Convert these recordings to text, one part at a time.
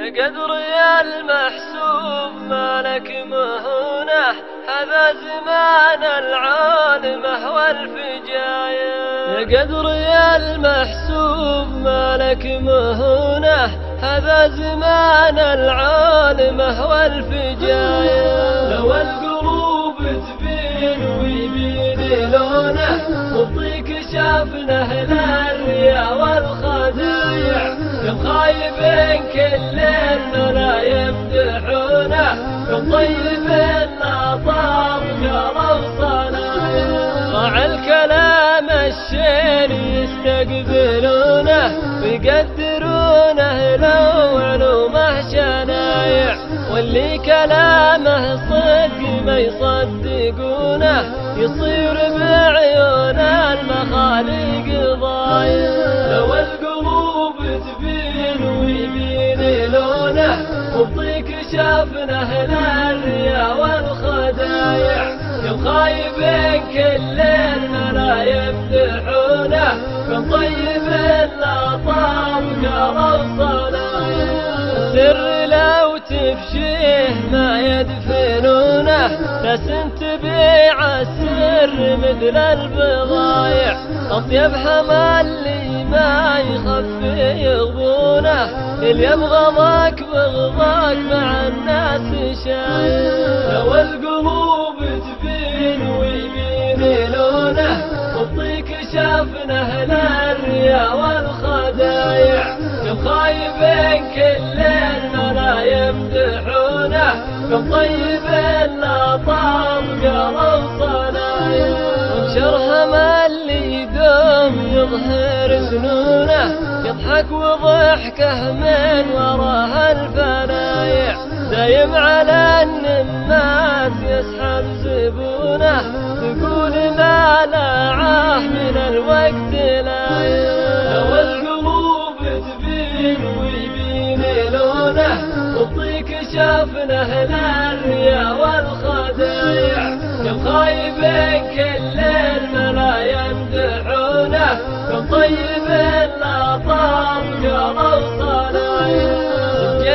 قدر يا المحسوب مالك مهونة، هذا زمان العالمة والفجاية. قدر يا المحسوب مالك مهونة، هذا زمان العالمة والفجاية. لو القلوب تبين ويبين لونه، وفيك شافنه للريا والخدايع. كم خايبين كل الملا يمدحونه، كم طيبين ناطر قالوا صنايع. ضاع الكلام الشين يستقبلونه، ويقدرونه لو علومه شنايع. واللي كلامه صدق ما يصدقونه، يصير بعيون المخاليق ضايع. لو القلوب تبين ويبين لونه، وبطيك شافنه للريا والخدايع. كم خايبين كل الملا يمدحونه، كم طيبين ناطر قالوا صنايع. السر لو تفشيه ما يدفنونه، ناس تبيع السر مثل البضايع. أطيب حمالي ما يخفي يغبونه، اللي يبغضك بغضك مع الناس شايع. لو القلوب تبين ويبين لونه، وفيك شافنه للريا والخدايع. كم خايبين كل الملا يمدحونه، كم طيبين ناطر قالوا صنايع. وبشرهم اللي يدوم يظهر سنونه، يضحك وضحكه من وراها الفنايع. دايم على النماس يسحب زبونه، تقول ما لاعه من الوقت لايع. لو القلوب تبين ويبين لونه، وفيك شافنه للريا والخدايع. كم خايبين كل الملا يمدحونه، كم طيبين ناطر قالوا صنايع.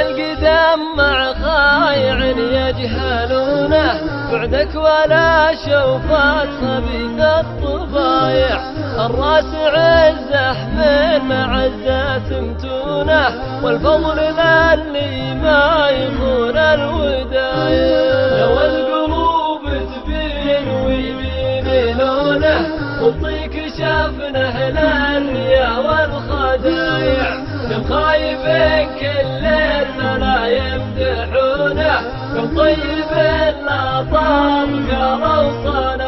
القدام مع خايع يجهلونه، بعدك ولا شوفات خبيث الطبايع. الراس عزه من معزة متونه، والفضل للي ما يخون الودايع. لو القلوب تبين ويبين لونه، وفيك شافنه للريا والخدايع. كم خايبين كل الملا يمدحونه، كم طيبين ناطر قالوا صنايع.